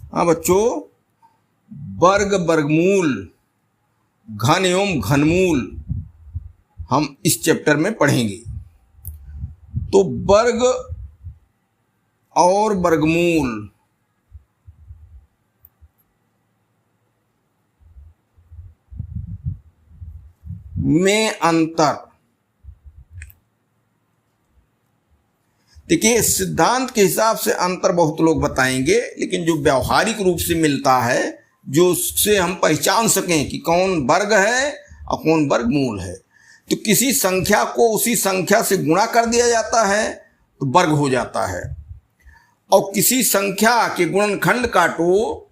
हाँ बच्चों, वर्ग, वर्गमूल, घन एवं घनमूल हम इस चैप्टर में पढ़ेंगे। तो वर्ग और वर्गमूल में अंतर। देखिए, सिद्धांत के हिसाब से अंतर बहुत लोग बताएंगे, लेकिन जो व्यवहारिक रूप से मिलता है, जो उससे हम पहचान सकें कि कौन वर्ग है और कौन वर्गमूल है, तो किसी संख्या को उसी संख्या से गुणा कर दिया जाता है तो वर्ग हो जाता है, और किसी संख्या के गुणनखंड काटो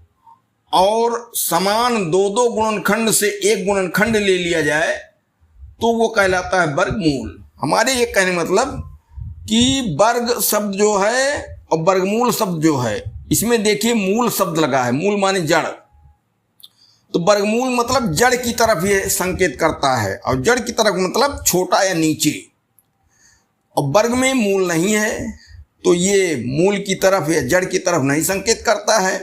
और समान दो दो गुणनखंड से एक गुणनखंड ले लिया जाए तो वो कहलाता है वर्गमूल। हमारे ये कहने मतलब कि वर्ग शब्द जो है और वर्गमूल शब्द जो है, इसमें देखिए मूल शब्द लगा है, मूल माने जड़। तो वर्गमूल मतलब जड़ की तरफ ये संकेत करता है, और जड़ की तरफ मतलब छोटा या नीचे, और वर्ग में मूल नहीं है तो ये मूल की तरफ या जड़ की तरफ नहीं संकेत करता है।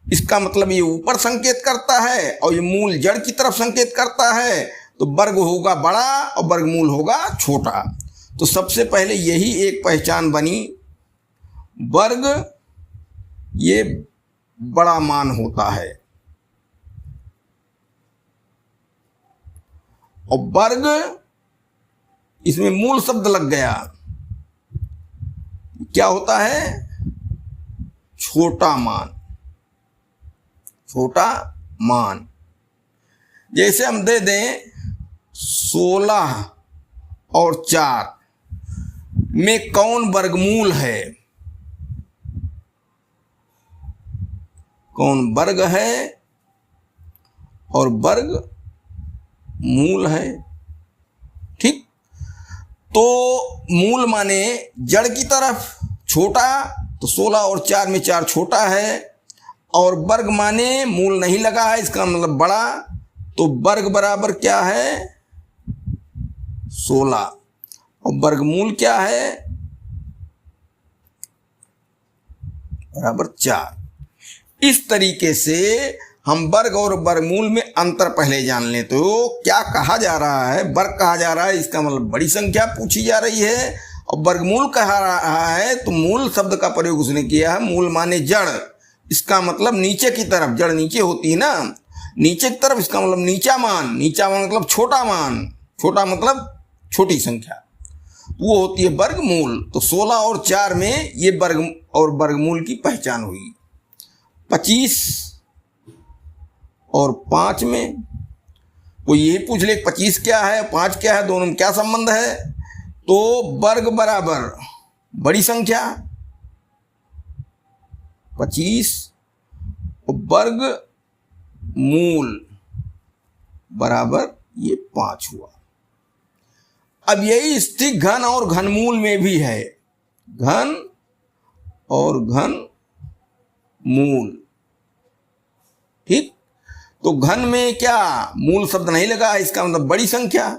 इसका मतलब ये ऊपर संकेत करता है और ये मूल जड़ की तरफ संकेत करता है, तो वर्ग होगा बड़ा और वर्गमूल होगा छोटा। तो सबसे पहले यही एक पहचान बनी, वर्ग ये बड़ा मान होता है और वर्ग, इसमें मूल शब्द लग गया, क्या होता है? छोटा मान। छोटा मान जैसे हम दे दें 16 और 4 में कौन वर्गमूल है, कौन वर्ग है और वर्ग मूल है। ठीक, तो मूल माने जड़ की तरफ छोटा, तो 16 और 4 में 4 छोटा है, और वर्ग माने मूल नहीं लगा है, इसका मतलब बड़ा, तो वर्ग बराबर क्या है? 16, और वर्गमूल क्या है? बराबर 4। इस तरीके से हम वर्ग और वर्गमूल में अंतर पहले जान लें। तो क्या कहा जा रहा है? वर्ग कहा जा रहा है, इसका मतलब बड़ी संख्या पूछी जा रही है, और वर्गमूल कहा रहा है तो मूल शब्द का प्रयोग उसने किया है। मूल माने जड़, इसका मतलब नीचे की तरफ, जड़ नीचे होती है ना, नीचे की तरफ, इसका मतलब नीचा मान। नीचा मान मतलब छोटा मान, छोटा मतलब छोटी संख्या, वो होती है वर्गमूल। तो 16 और 4 में ये वर्ग और वर्गमूल की पहचान हुई। 25 और 5 में कोई यही पूछ ले 25 क्या है 5 क्या है, दोनों में क्या संबंध है? तो वर्ग बराबर बड़ी संख्या 25 और वर्ग मूल बराबर ये 5 हुआ। अब यही स्थिति घन और घनमूल में भी है, घन और घन मूल। ठीक, तो घन में क्या मूल शब्द नहीं लगा, इसका मतलब बड़ी संख्या।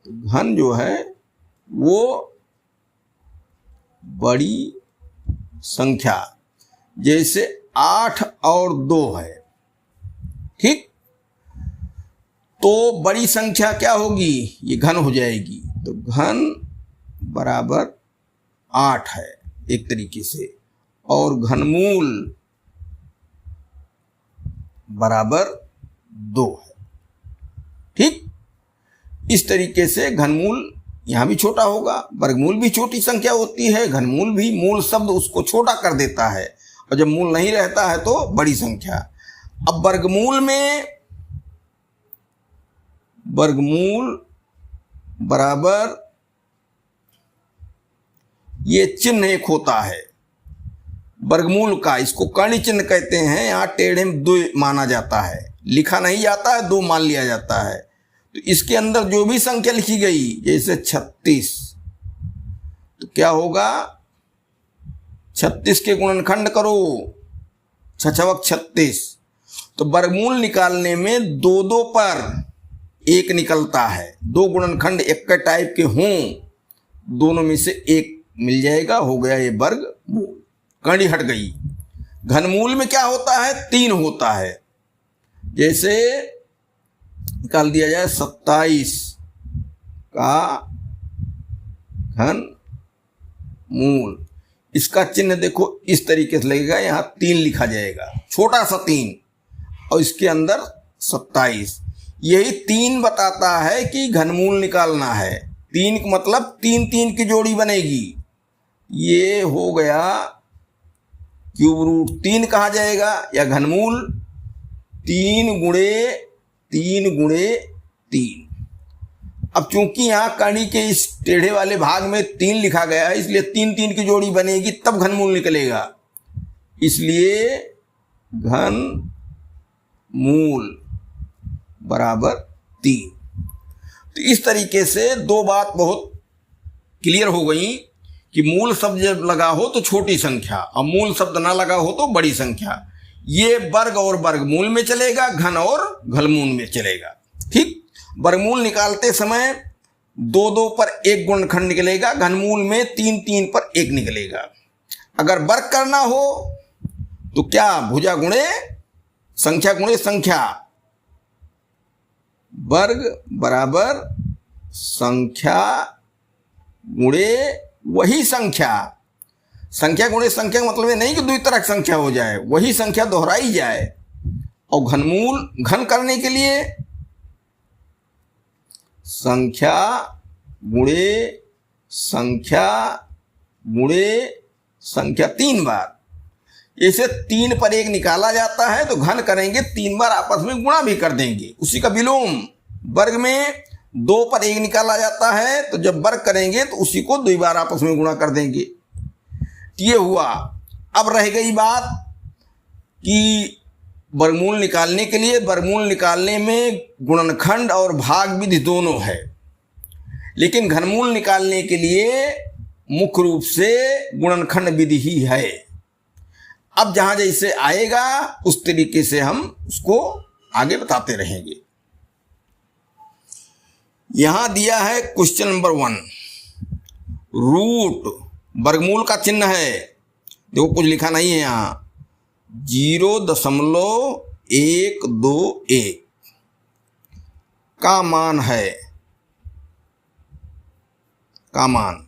तो घन जो है वो बड़ी संख्या, जैसे 8 और 2 है। ठीक, तो बड़ी संख्या क्या होगी? ये घन हो जाएगी, तो घन बराबर 8 है एक तरीके से, और घनमूल बराबर 2 है। ठीक, इस तरीके से घनमूल यहां भी छोटा होगा, वर्गमूल भी छोटी संख्या होती है, घनमूल भी मूल शब्द उसको छोटा कर देता है, और जब मूल नहीं रहता है तो बड़ी संख्या। अब वर्गमूल में वर्गमूल बराबर ये चिन्ह एक होता है वर्गमूल का, इसको कर्ण चिन्ह कहते हैं। यहाँ टेढ़े में 2 माना जाता है, लिखा नहीं जाता है, 2 मान लिया जाता है। तो इसके अंदर जो भी संख्या लिखी गई, जैसे 36, तो क्या होगा? 36 के गुणनखंड करो, 6 36, तो वर्गमूल निकालने में 2 पर 1 निकलता है। 2 गुणनखंड एक के टाइप के हों, दोनों में से 1 मिल जाएगा, हो गया ये वर्गमूल। कड़ी हट गई। घनमूल में क्या होता है, 3 होता है। जैसे निकाल दिया जाए 27 का घन मूल, इसका चिन्ह देखो इस तरीके से लगेगा, यहाँ 3 लिखा जाएगा, छोटा सा 3, और इसके अंदर 27। यही 3 बताता है कि घनमूल निकालना है। 3 का मतलब 3 3 की जोड़ी बनेगी। ये हो गया क्यूब रूट 3 कहा जाएगा, या घनमूल 3 गुणे 3। अब चूंकि यहाँ कड़ी के इस टेढ़े वाले भाग में 3 लिखा गया है, इसलिए 3 3 की जोड़ी बनेगी, तब घनमूल निकलेगा। इसलिए घन मूल बराबर 3। तो इस तरीके से 2 बात बहुत क्लियर हो गई कि मूल शब्द जब लगा हो तो छोटी संख्या, और मूल शब्द ना लगा हो तो बड़ी संख्या। ये वर्ग और वर्गमूल में चलेगा, घन और घनमूल में चलेगा। ठीक, वर्गमूल निकालते समय 2 2 पर 1 गुणनखंड निकलेगा, घनमूल में 3 3 पर 1 निकलेगा। अगर वर्ग करना हो तो क्या, भुजा गुणे संख्या, वर्ग बराबर संख्या गुणे वही संख्या। संख्या गुणे संख्या का मतलब ये नहीं कि 2 तरह की संख्या हो जाए, वही संख्या दोहराई जाए। और घनमूल घन करने के लिए संख्या गुणे संख्या 3 बार। इसे 3 पर 1 निकाला जाता है तो घन करेंगे 3 बार, आपस में गुणा भी कर देंगे, उसी का विलोम। वर्ग में 2 पर 1 निकाला जाता है तो जब वर्ग करेंगे तो उसी को 2 बार आपस में गुणा कर देंगे। ये हुआ। अब रह गई बात कि वर्गमूल निकालने के लिए, वर्गमूल निकालने में गुणनखंड और भाग विधि दोनों है, लेकिन घनमूल निकालने के लिए मुख्य रूप से गुणनखंड विधि ही है। अब जहां जैसे आएगा उस तरीके से हम उसको आगे बताते रहेंगे। यहां दिया है क्वेश्चन नंबर 1, रूट वर्गमूल का चिन्ह है, देखो कुछ लिखा नहीं है यहां, 0.121 का मान है, का मान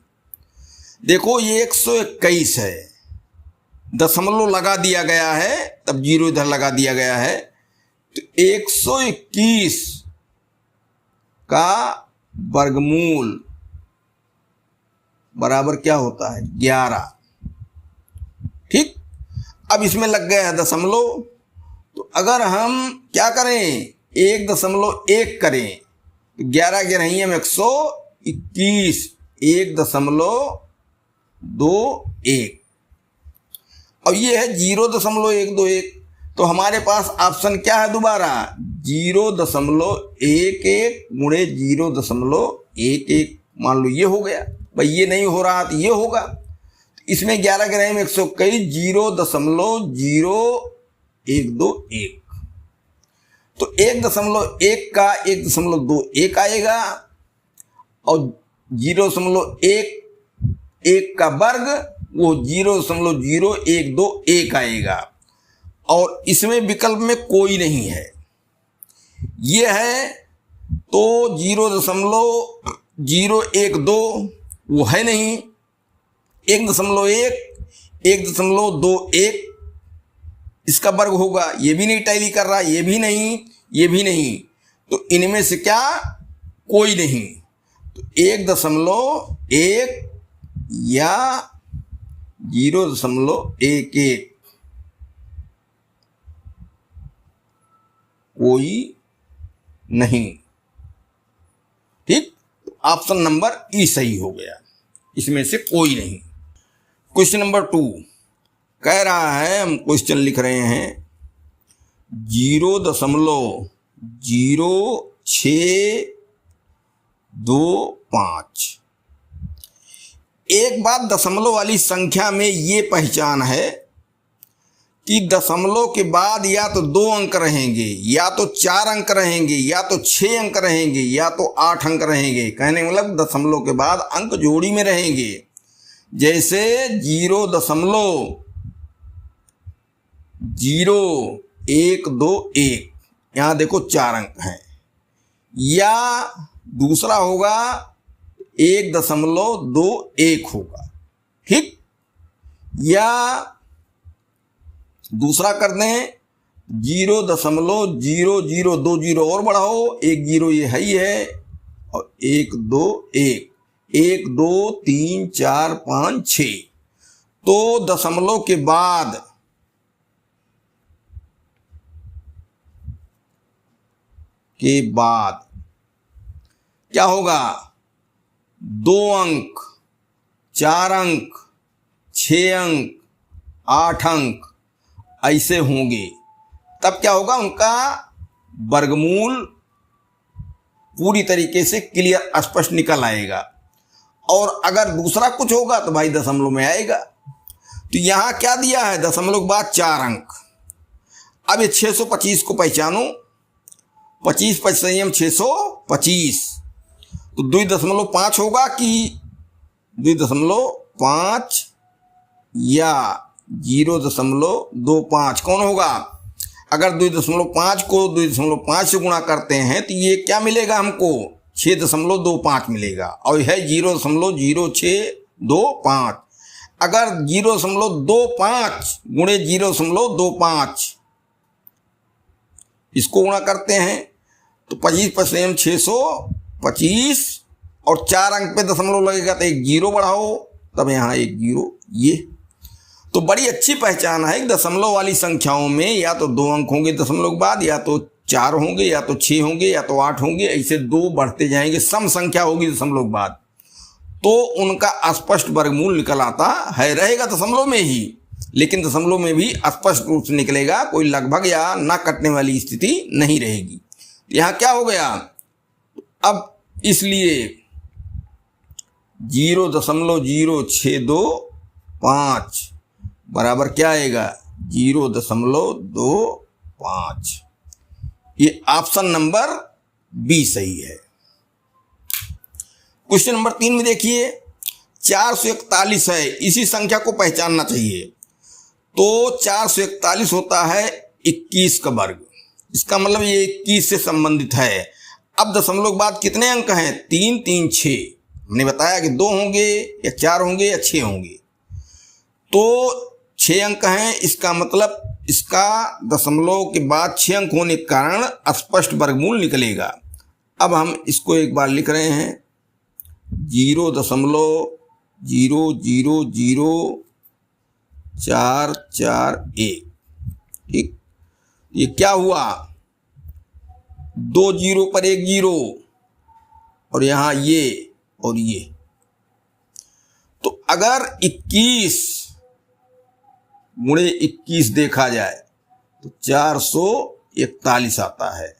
देखो ये 121 है, दशमलव लगा दिया गया है, तब 0 इधर लगा दिया गया है, तो 121 का वर्गमूल बराबर क्या होता है, 11। ठीक, अब इसमें लग गया है दशमलव, तो अगर हम क्या करें, 1.1 करें तो 11 के नहीं हम 121, 1.21, और ये है 0.121। तो हमारे पास ऑप्शन क्या है दोबारा, 0.11 गुणे 0.11, मान लो ये हो गया। भाई ये नहीं हो रहा तो ये होगा, इसमें 11 के नहीं में 121, 0.0121, तो 1.1 का 1.21 आएगा, और 0.11 का वर्ग वो 0.0121 आएगा, और इसमें विकल्प में कोई नहीं है, ये है तो 0.012 वो है नहीं, 1.1 1.21 इसका वर्ग होगा, ये भी नहीं टैली कर रहा, ये भी नहीं, ये भी नहीं, तो इनमें से क्या, कोई नहीं, तो 1.1 या 0.11 कोई नहीं। ठीक, ऑप्शन नंबर ई सही हो गया, इसमें से कोई नहीं। क्वेश्चन नंबर 2 कह रहा है, हम क्वेश्चन लिख रहे हैं, 0.0625। एक बात दशमलव वाली संख्या में ये पहचान है कि दशमलव के बाद या तो 2 अंक रहेंगे, या तो 4 अंक रहेंगे, या तो 6 अंक रहेंगे, या तो 8 अंक रहेंगे। कहने का मतलब दशमलव के बाद अंक जोड़ी में रहेंगे। जैसे 0.0 0 1 2 1, यहाँ देखो 4 अंक हैं। या दूसरा होगा 1.21 होगा, ठीक। या दूसरा कर दें 0.0020 और बढ़ाओ, 1 0 ये है ही है, और 1 2 1, 1 2 3 4 5 6। तो दशमलव के बाद क्या होगा? 2 अंक, 4 अंक, 6 अंक, 8 अंक ऐसे होंगे। तब क्या होगा? उनका वर्गमूल पूरी तरीके से क्लियर स्पष्ट निकल आएगा। और अगर दूसरा कुछ होगा तो भाई दशमलव में आएगा। तो यहां क्या दिया है? दशमलव के बाद 4 अंक। अब ये 625 को पहचानो, 25 + संयम 625, तो 2.5 होगा कि 2.5 या 0.25? कौन होगा? अगर 2.5 को 2.5 से गुणा करते हैं तो ये क्या मिलेगा हमको? 6.25 मिलेगा, और है 0.0625। अगर 0.25 गुणे 0.25 इसको गुणा करते हैं तो 25 + संयम 625, और 4 अंक पे दशमलव लगेगा तो 1 0 बढ़ाओ, तब यहाँ 1 0 ये। तो बड़ी अच्छी पहचान है कि दशमलव वाली संख्याओं में या तो 2 अंक होंगे दशमलव के बाद, या तो 4 होंगे, या तो 6 होंगे, या तो 8 होंगे, ऐसे 2 बढ़ते जाएंगे। सम संख्या होगी दशमलव के बाद, तो उनका स्पष्ट वर्गमूल निकल आता है। रहेगा दशमलव में ही, लेकिन दशमलव में भी स्पष्ट रूप से निकलेगा, कोई लगभग या ना कटने वाली स्थिति नहीं रहेगी। यहाँ क्या हो गया? अब इसलिए 0.0625 बराबर क्या आएगा? 0.25। ये ऑप्शन नंबर बी सही है। क्वेश्चन नंबर 3 में देखिए, 441 है, इसी संख्या को पहचानना चाहिए। तो 441 होता है 21 का वर्ग, इसका मतलब ये 21 से संबंधित है। अब दशमलव के बाद कितने अंक हैं? 3 3 6। हमने बताया कि 2 होंगे या 4 होंगे या 6 होंगे, तो 6 अंक हैं। इसका मतलब इसका दशमलव के बाद 6 अंक होने के कारण स्पष्ट वर्गमूल निकलेगा। अब हम इसको एक बार लिख रहे हैं, 0.000441, ठीक। ये क्या हुआ? 2 0 पर 1 0, और यहाँ ये और ये। तो अगर 21 गुणे 21 देखा जाए तो 441 आता है।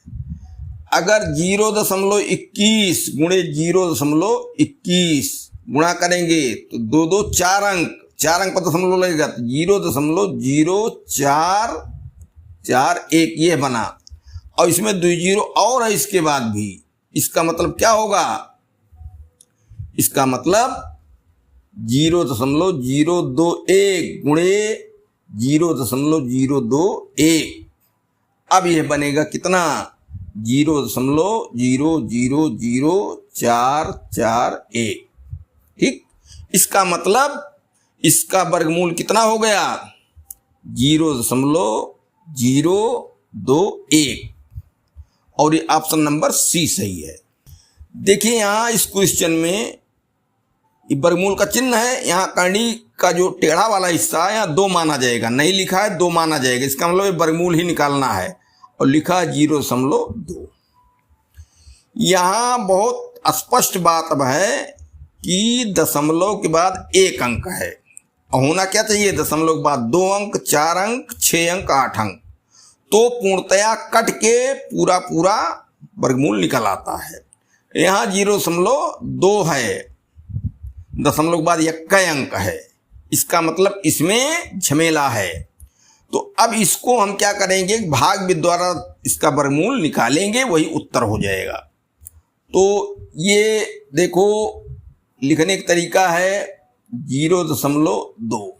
अगर 0.21 गुणे 0.21 गुणा करेंगे तो 2 2 4 अंक, 4 अंक पर दशमलव लगेगा तो 0.0441 ये बना, और इसमें 2 0 और है इसके बाद भी। इसका मतलब क्या होगा? इसका मतलब 0.021 गुणे 0.021। अब यह बनेगा कितना? 0.000441, ठीक। इसका मतलब इसका वर्गमूल कितना हो गया? 0.021, और ये ऑप्शन नंबर सी सही है। देखिए यहाँ इस क्वेश्चन में वर्गमूल का चिन्ह है, यहाँ करनी का जो टेढ़ा वाला हिस्सा है यहाँ 2 माना जाएगा, नहीं लिखा है 2 माना जाएगा, इसका मतलब वर्गमूल ही निकालना है, और लिखा है 0.2। यहाँ बहुत स्पष्ट बात अब है कि दशमलव के बाद 1 अंक है, और होना क्या चाहिए? दशमलव के बाद 2 अंक, 4 अंक, 6 अंक, 8 अंक। तो पूर्णतया कट के पूरा वर्गमूल निकल आता है। यहाँ 0.2 है, दशमलव के बाद 1 अंक है, इसका मतलब इसमें झमेला है। तो अब इसको हम क्या करेंगे? भाग विधि द्वारा इसका वर्गमूल निकालेंगे, वही उत्तर हो जाएगा। तो ये देखो लिखने का तरीका है 0.2,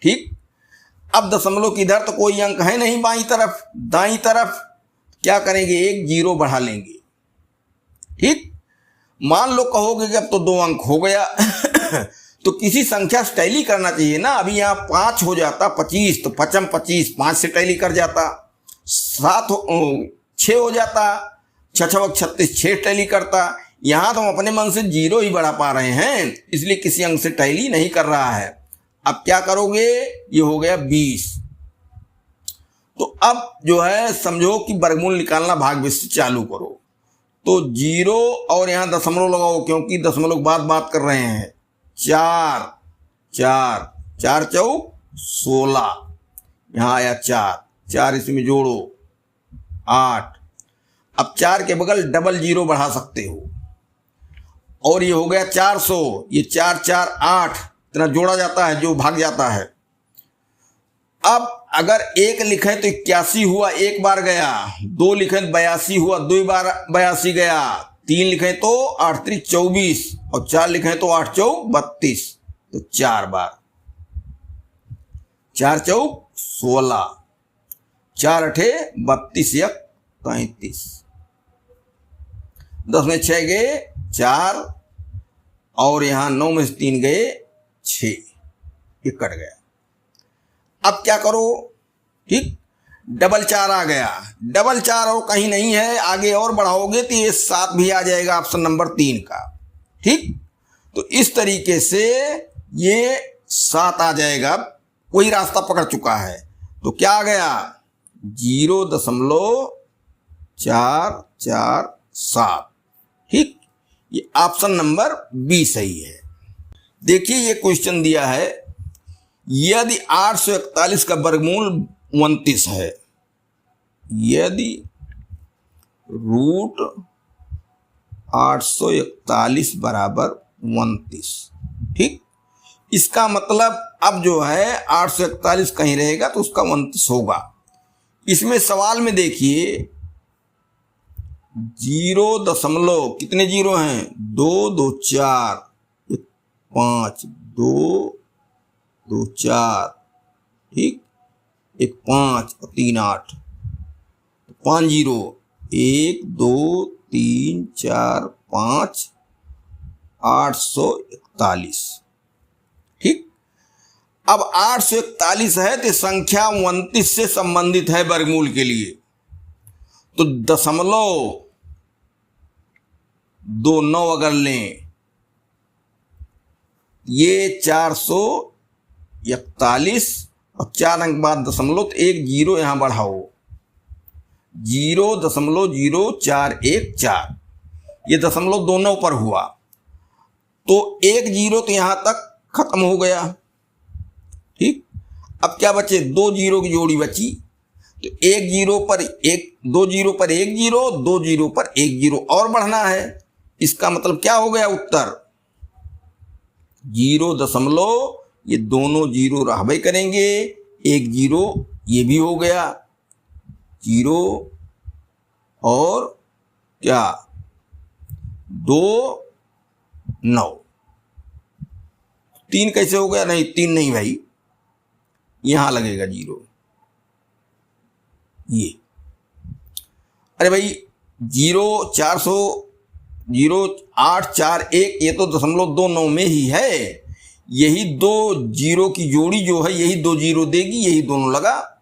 ठीक। अब दशमलव की इधर तो कोई अंक है नहीं बाईं तरफ, दाईं तरफ क्या करेंगे, एक जीरो बढ़ा लेंगे। ठीक, मान लो कहोगे कि अब तो 2 अंक हो गया तो किसी संख्या से टैली करना चाहिए ना। अभी यहाँ 5 हो जाता 25, तो 5 25, 5 से टैली कर जाता। 6 हो जाता 6 36, 6 टैली करता। यहाँ तो हम अपने मन से 0 ही बढ़ा पा रहे हैं, इसलिए किसी अंक से टैली नहीं कर रहा है। अब क्या करोगे, ये हो गया 20। तो अब जो है समझो कि वर्गमूल निकालना भाग से चालू करो। तो 0 और यहाँ दशमलव लगाओ, क्योंकि दशमलव के बाद बात कर रहे हैं। 4 4 4 चौक 16, यहाँ आया 4 4, इसमें जोड़ो 8। अब 4 के बगल डबल 0 बढ़ा सकते हो, और ये हो गया 400। ये 4 4 8 इतना जोड़ा जाता है जो भाग जाता है। अब अगर 1 लिखें तो 81 हुआ, 1 बार गया। 2 लिखें तो 82 हुआ, 2 बार 82 गया। 3 लिखें तो 8 3 24, और 4 लिखें तो 8 चौक 32, तो 4 बार। 4 चौक 16, 4 8 32 1 33, 10 में 6 गए 4, और यहाँ 9 में से 3 गए 6, ये कट गया। अब क्या करो, ठीक, डबल 4 आ गया। डबल 4 और कहीं नहीं है, आगे और बढ़ाओगे तो ये 7 भी आ जाएगा, ऑप्शन नंबर 3 का। ठीक, तो इस तरीके से ये 7 आ जाएगा। वही रास्ता पकड़ चुका है। तो क्या आ गया, 0.447। ठीक, ये ऑप्शन नंबर बी सही है। देखिए ये क्वेश्चन दिया है, यदि 841 का वर्गमूल 29 है, यदि रूट 841 बराबर 29। ठीक, इसका मतलब अब जो है 841 कहीं रहेगा तो उसका 29 होगा। इसमें सवाल में देखिए 0 कितने जीरो हैं, 2 2 4 5 2 2 4, ठीक, 1 5 और 3 8, 5 0 1 2 3 4 5 841। ठीक, अब 841 है तो संख्या 29 से संबंधित है वर्गमूल के लिए, तो दशमलव 2 9 अगर लें, ये 441 और 4 अंक बाद दशमलव, तो 1 0 यहां बढ़ाओ, 0.0414, ये दशमलव दोनों पर हुआ, तो 1 0 तो यहां तक खत्म हो गया। ठीक, अब क्या बचे, 2 0 की जोड़ी बची, तो 1 0 पर 1, 2 0 पर 1 0, 2 0 पर 1 0 और बढ़ना है। इसका मतलब क्या हो गया उत्तर, 0. ये दोनों 0 रहबे करेंगे, 1 0 ये भी हो गया 0, और क्या 2 9, 3 कैसे हो गया, नहीं 3 नहीं भाई, यहां लगेगा 0, ये, अरे भाई 0.841 ये तो 0.29 में ही है। यही 2 0 की जोड़ी जो है यही 2 0 देगी, यही दोनों लगा।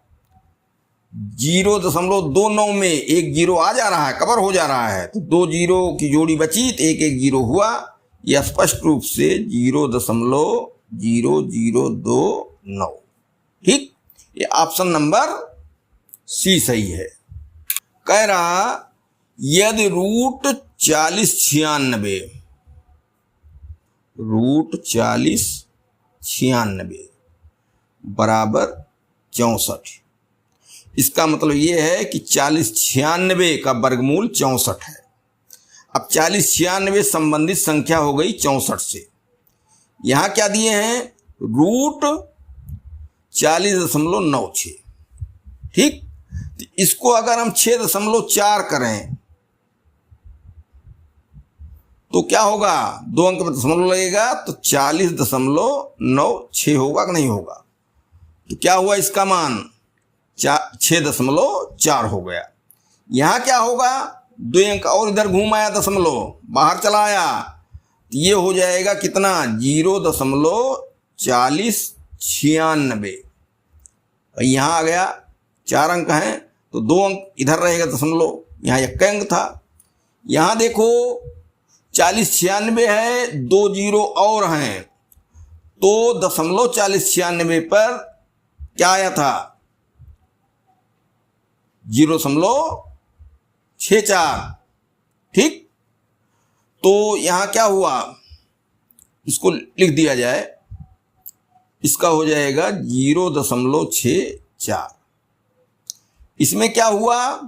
0.29 में 1 0 आ जा रहा है, कवर हो जा रहा है, तो 2 0 की जोड़ी बची तो 1 1 0 हुआ। यह स्पष्ट रूप से 0.0029। ठीक, ये ऑप्शन नंबर सी सही है। कह रहा यदि रूट 40 96 बराबर 64, इसका मतलब ये है कि 40 96 का वर्गमूल 64 है। अब 40 96 संबंधित संख्या हो गई 64 से। यहां क्या दिए हैं, रूट 40.96। ठीक, तो इसको अगर हम 6.4 करें तो क्या होगा, 2 अंक में दशमलव लगेगा, तो 40.96 होगा कि नहीं होगा। तो क्या हुआ इसका मान 6.4 हो गया। यहाँ क्या होगा, 2 अंक और इधर घूम आया, दशमलव बाहर चला आया, तो ये हो जाएगा कितना 0.4096। और यहाँ आ गया 4 अंक हैं तो 2 अंक इधर रहेगा दशमलव, यहाँ 1 अंक था। यहाँ देखो 4096 है, 2 जीरो और हैं, तो 0.4096 पर क्या आया था 0.64। ठीक, तो यहां क्या हुआ, इसको लिख दिया जाए, इसका हो जाएगा 0.64। इसमें क्या हुआ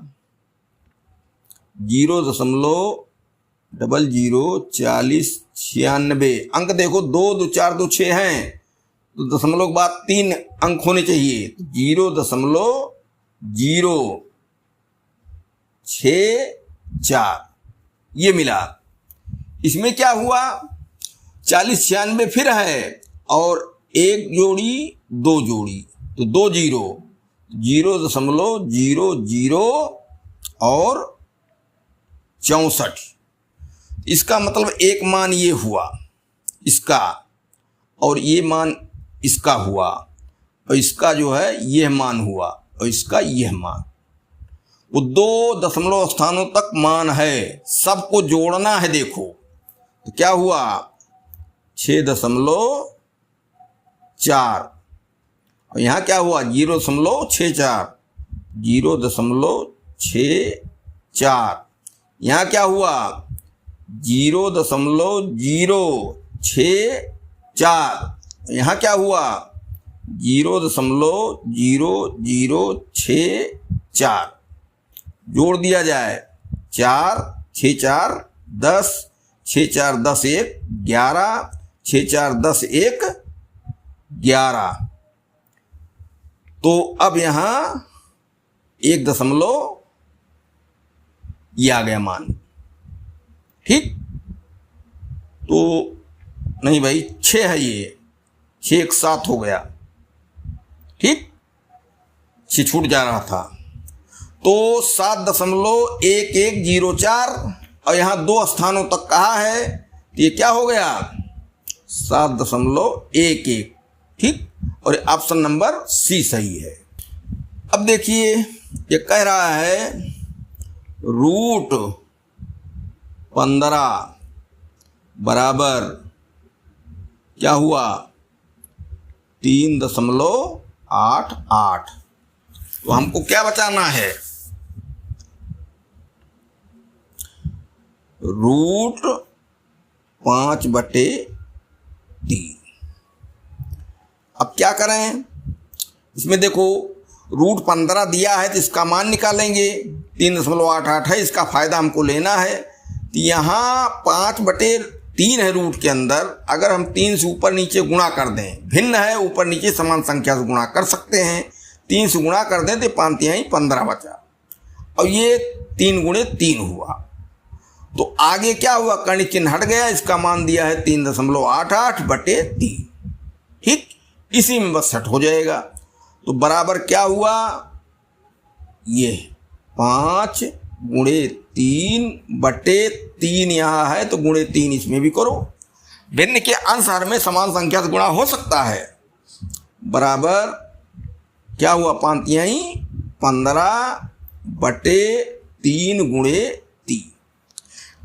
0.004096 अंक देखो, 2 2 4 2 6 हैं, तो दशमलव के बाद 3 अंक होने चाहिए, 0.064 ये मिला। इसमें क्या हुआ 4096 फिर है और 1 जोड़ी 2 जोड़ी, तो 2 जीरो, 0.00 और 64। इसका मतलब एक मान ये हुआ इसका, और ये मान इसका हुआ, और इसका जो है यह मान हुआ, और इसका यह मान। वो 2 दशमलव स्थानों तक मान है, सबको जोड़ना है। देखो तो क्या हुआ 6.4, और यहाँ क्या हुआ 0.64, 0.64। यहाँ क्या हुआ 0.064, यहाँ क्या हुआ 0.0064। जोड़ दिया जाए 4 6 4 10, 6 4 10 1 11, 6 4 10 1 11। तो अब यहाँ 1 दशमलव ये आ गया मान। ठीक, तो नहीं भाई 6 है, ये 6 1 7 हो गया। ठीक, 6 छूट जा रहा था, तो 7.1104, और यहाँ 2 स्थानों तक कहा है, तो ये क्या हो गया 7.11। ठीक, और ऑप्शन नंबर सी सही है। अब देखिए ये कह रहा है √15 बराबर क्या हुआ 3.88। तो हमको क्या बचाना है, √5/3। अब क्या करें, इसमें देखो √15 दिया है तो इसका मान निकालेंगे, 3.88 है, इसका फायदा हमको लेना है। तो यहाँ 5/3 है रूट के अंदर, अगर हम 3 से ऊपर नीचे गुणा कर दें, भिन्न है ऊपर नीचे समान संख्या से गुणा कर सकते हैं, 3 से गुणा कर दें तो 5 3 15 बचा, और ये 3 गुणे 3 हुआ। तो आगे क्या हुआ, कर्ण चिन्ह हट गया, इसका मान दिया है 3.88/3। ठीक, इसी में बस सेट हो जाएगा। तो बराबर क्या हुआ, ये 5 गुणे 3/3 यहाँ है, तो गुणे 3 इसमें भी करो। भिन्न के अंश हर में समान संख्या से गुणा हो सकता है। बराबर क्या हुआ 5 3 15/3 गुणे 3।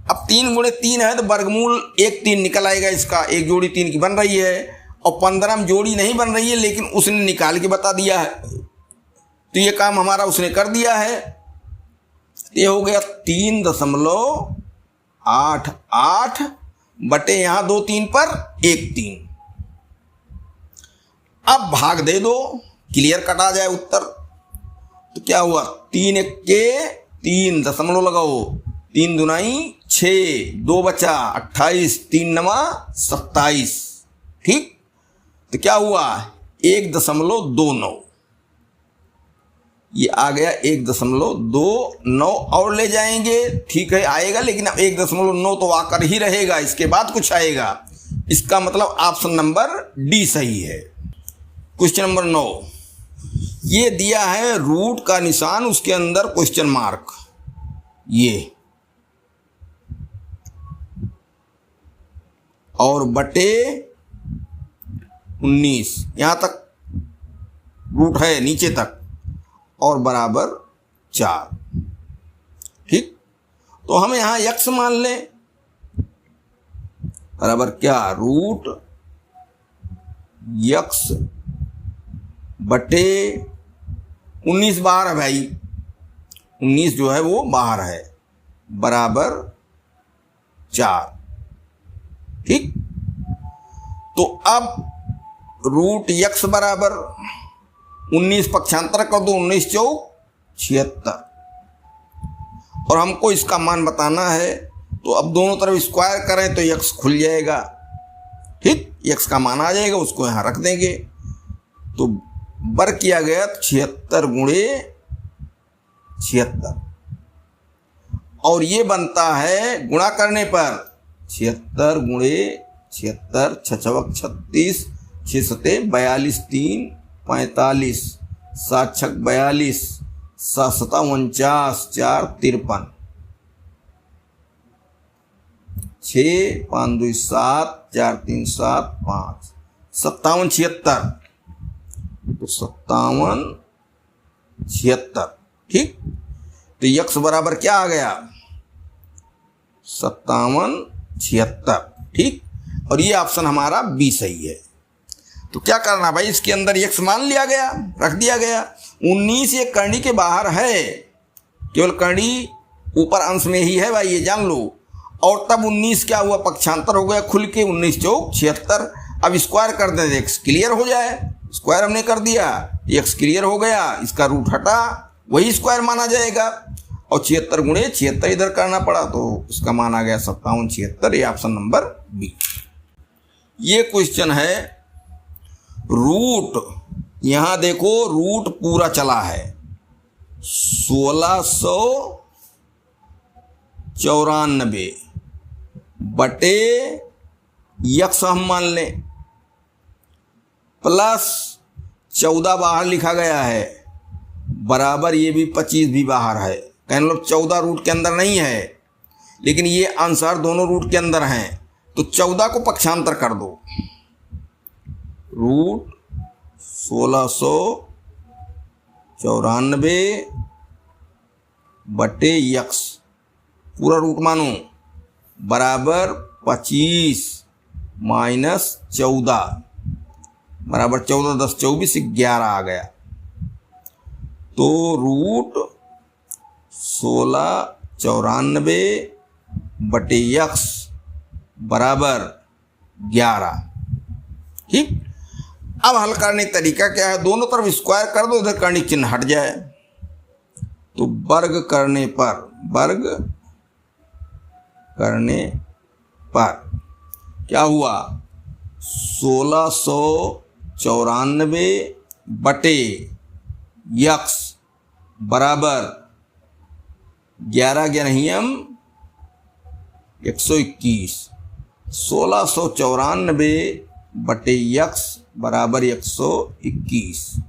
अब 3 गुणे 3 है तो वर्गमूल 1 3 निकल आएगा इसका, एक जोड़ी 3 की बन रही है, और 15 में जोड़ी नहीं बन रही है, लेकिन उसने निकाल के बता दिया है, तो ये काम हमारा उसने कर दिया है। ये हो गया 3.88 बटे यहाँ 2 3 पर 1 3। अब भाग दे दो, क्लियर कटा जाए उत्तर। तो क्या हुआ 3 1 के 3 दशमलव लगाओ, 3 दूनाई 6, 2 बचा 28, 3 9 27। ठीक, तो क्या हुआ 1.29, ये आ गया 1.29 और ले जाएंगे, ठीक है आएगा, लेकिन अब 1.9 तो आकर ही रहेगा, इसके बाद कुछ आएगा। इसका मतलब ऑप्शन नंबर डी सही है। क्वेश्चन नंबर 9, ये दिया है रूट का निशान, उसके अंदर क्वेश्चन मार्क, ये और बटे 19, यहां तक रूट है नीचे तक, और बराबर 4। ठीक, तो हम यहां यक्स मान लें, बराबर क्या, रूट यक्स बटे 19 बाहर है भाई, 19 जो है वो बाहर है, बराबर 4। ठीक, तो अब रूट यक्स बराबर 19 पक्षांतर कर दो, 19 चौक 76, और हमको इसका मान बताना है, तो अब दोनों तरफ स्क्वायर करें तो यक्स खुल जाएगा। ठीक, यक्स का मान आ जाएगा, उसको यहां रख देंगे, तो वर्ग किया गया 76 गुणे 76, और ये बनता है गुणा करने पर 76 गुणे 76, 6 36, 6 सते 42, 3 45, 7 6 42, 7 सता 49, 4 53, 6 5 2 7, 4 3 7 5, 57 76, तो 57 76। ठीक, तो यक्स बराबर क्या आ गया, 57 76। ठीक, और ये ऑप्शन हमारा बी सही है। तो क्या करना भाई, इसके अंदर यक्स मान लिया गया, रख दिया गया। 19 ये करनी के बाहर है, केवल करनी ऊपर अंश में ही है भाई, ये जान लो, और तब 19 क्या हुआ, पक्षांतर हो गया खुल के, 19 चौक 76। अब स्क्वायर कर दें, एक्स क्लियर हो जाए, स्क्वायर हमने कर दिया, एक्स क्लियर हो गया, इसका रूट हटा, वही स्क्वायर माना जाएगा, और 76 गुणे 76 इधर करना पड़ा, तो इसका मान आ गया 57 76। ये ऑप्शन नंबर बी। ये क्वेश्चन है रूट, यहां देखो रूट पूरा चला है 1694 बटे यक्स हम मान लें, प्लस 14 बाहर लिखा गया है, बराबर ये भी 25 भी बाहर है, कहने लो 14 रूट के अंदर नहीं है, लेकिन ये आंसर दोनों रूट के अंदर हैं, तो 14 को पक्षांतर कर दो, रूट 1694 बटे यक्स पूरा रूट मानो, बराबर 25 माइनस 14, बराबर 14 10 24 11 आ गया, तो रूट 1694 बटे यक्स बराबर 11। ठीक, अब हल करने का तरीका क्या है, दोनों तरफ स्क्वायर कर दो, इधर करने चिन्ह हट जाए, तो वर्ग करने पर क्या हुआ, 1694 बटे यक्स बराबर 11 11 121, 1694 बटे यक्स बराबर 121।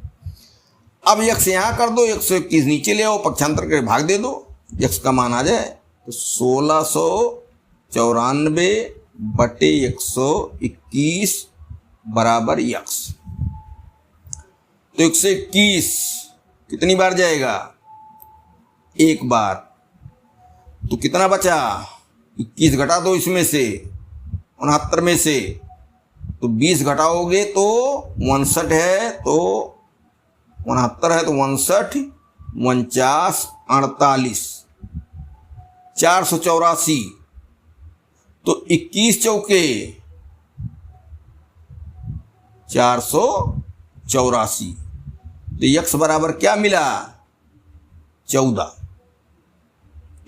अब यक्स यहाँ कर दो, 121 नीचे ले आओ, पक्षांतर करके भाग दे दो, यक्स का मान आ जाए, तो 1694 बटे 121 बराबर यक्स, तो 121 कितनी बार जाएगा, एक बार, तो कितना बचा, 21 घटा दो इसमें से 69 में से, तो 20 घटाओगे तो 59 है, तो 69 है, तो 59 49 48 484, तो 21 चौके 484, तो यक्स बराबर क्या मिला, 14।